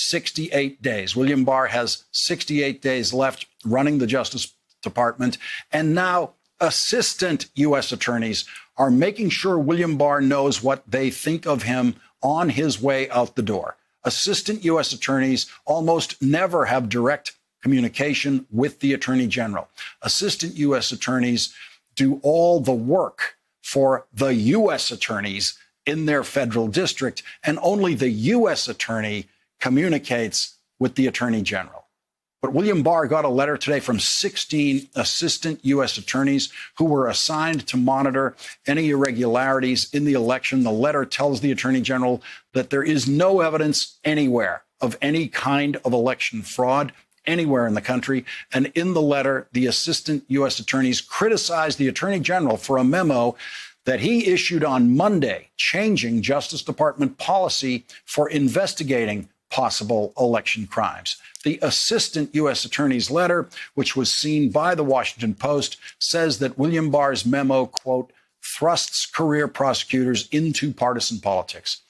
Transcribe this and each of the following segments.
68 days. William Barr has 68 days left running the Justice Department. And now assistant U.S. attorneys are making sure William Barr knows what they think of him on his way out the door. Assistant U.S. attorneys almost never have direct communication with the Attorney General. Assistant U.S. attorneys do all the work for the U.S. attorneys in their federal district, and only the U.S. attorney communicates with the Attorney General. But William Barr got a letter today from 16 assistant U.S. attorneys who were assigned to monitor any irregularities in the election. The letter tells the Attorney General that there is no evidence anywhere of any kind of election fraud anywhere in the country. And in the letter, the assistant U.S. attorneys criticized the Attorney General for a memo that he issued on Monday, changing Justice Department policy for investigating possible election crimes. The assistant U.S. attorney's letter, which was seen by the Washington Post, says that William Barr's memo, quote, thrusts career prosecutors into partisan politics.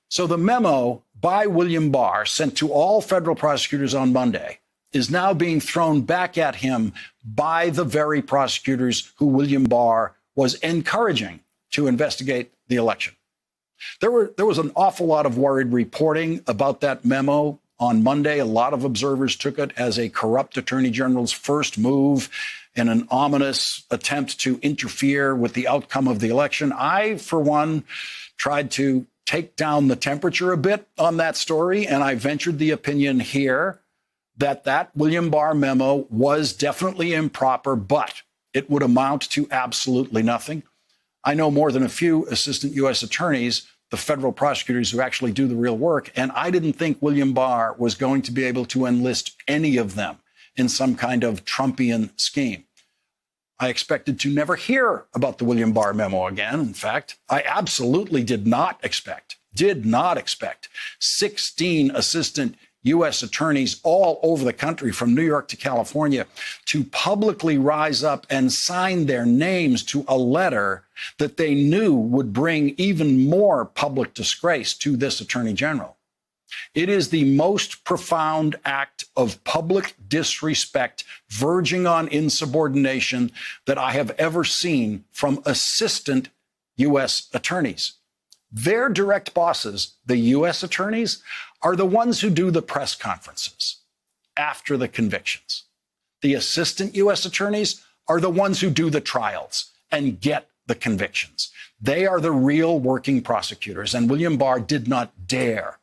So the memo by William Barr, sent to all federal prosecutors on Monday, is now being thrown back at him by the very prosecutors who William Barr was encouraging to investigate the election. There was an awful lot of worried reporting about that memo on Monday. A lot of observers took it as a corrupt Attorney General's first move in an ominous attempt to interfere with the outcome of the election. I, for one, tried to take down the temperature a bit on that story, and I ventured the opinion here that William Barr memo was definitely improper, but it would amount to absolutely nothing. I know more than a few assistant U.S. attorneys, the federal prosecutors who actually do the real work, and I didn't think William Barr was going to be able to enlist any of them in some kind of Trumpian scheme. I expected to never hear about the William Barr memo again. In fact, I absolutely did not expect 16 assistant U.S. attorneys all over the country, from New York to California, to publicly rise up and sign their names to a letter that they knew would bring even more public disgrace to this Attorney General. It is the most profound act of public disrespect, verging on insubordination, that I have ever seen from assistant U.S. attorneys. Their direct bosses, the U.S. attorneys, are the ones who do the press conferences after the convictions. The assistant U.S. attorneys are the ones who do the trials and get the convictions. They are the real working prosecutors. And William Barr did not dare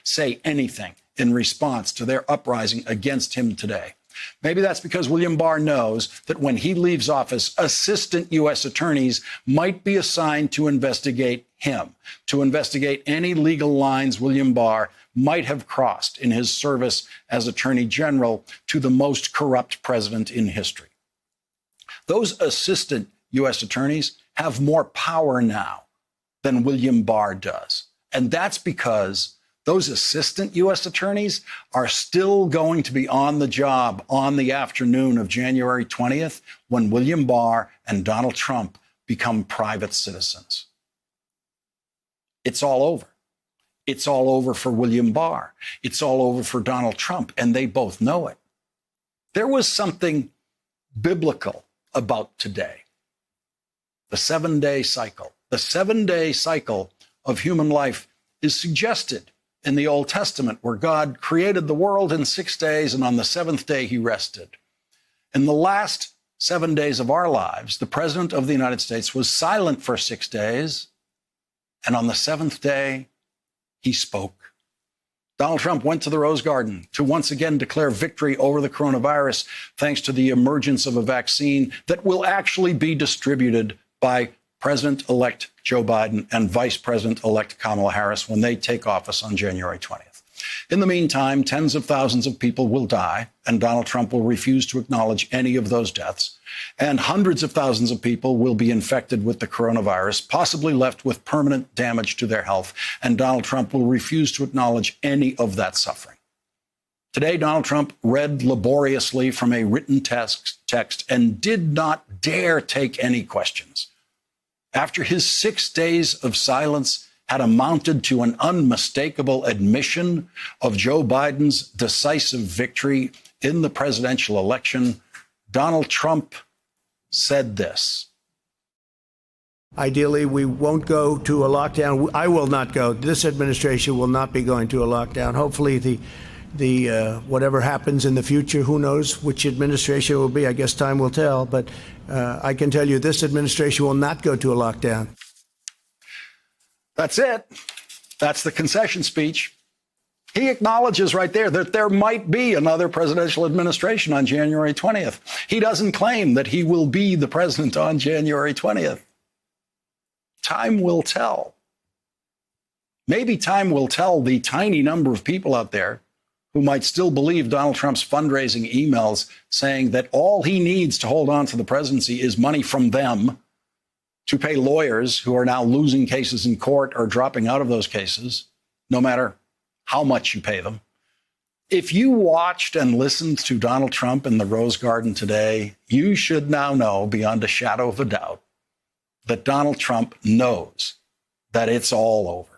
say anything in response to their uprising against him today. Maybe that's because William Barr knows that when he leaves office, assistant U.S. attorneys might be assigned to investigate him, to investigate any legal lines William Barr might have crossed in his service as Attorney General to the most corrupt president in history. Those assistant U.S. attorneys have more power now than William Barr does. And that's because those assistant U.S. attorneys are still going to be on the job on the afternoon of January 20th when William Barr and Donald Trump become private citizens. It's all over. It's all over for William Barr. It's all over for Donald Trump, and they both know it. There was something biblical about today. The 7-day cycle. The 7-day cycle of human life is suggested in the Old Testament, where God created the world in 6 days, and on the 7th day he rested. In the last 7 days of our lives, the President of the United States was silent for 6 days, and on the 7th day, he spoke. Donald Trump went to the Rose Garden to once again declare victory over the coronavirus, thanks to the emergence of a vaccine that will actually be distributed by President-elect Joe Biden and Vice President-elect Kamala Harris when they take office on January 20th. In the meantime, tens of thousands of people will die, and Donald Trump will refuse to acknowledge any of those deaths. And hundreds of thousands of people will be infected with the coronavirus, possibly left with permanent damage to their health, and Donald Trump will refuse to acknowledge any of that suffering. Today, Donald Trump read laboriously from a written text and did not dare take any questions. After his 6 days of silence, had amounted to an unmistakable admission of Joe Biden's decisive victory in the presidential election, Donald Trump said this. Ideally, we won't go to a lockdown. I will not go. This administration will not be going to a lockdown. Hopefully, the whatever happens in the future, who knows which administration it will be. I guess time will tell. But I can tell you this administration will not go to a lockdown. That's it. That's the concession speech. He acknowledges right there that there might be another presidential administration on January 20th. He doesn't claim that he will be the president on January 20th. Time will tell. Maybe time will tell the tiny number of people out there who might still believe Donald Trump's fundraising emails saying that all he needs to hold on to the presidency is money from them to pay lawyers who are now losing cases in court or dropping out of those cases, no matter how much you pay them. If you watched and listened to Donald Trump in the Rose Garden today, you should now know beyond a shadow of a doubt that Donald Trump knows that it's all over.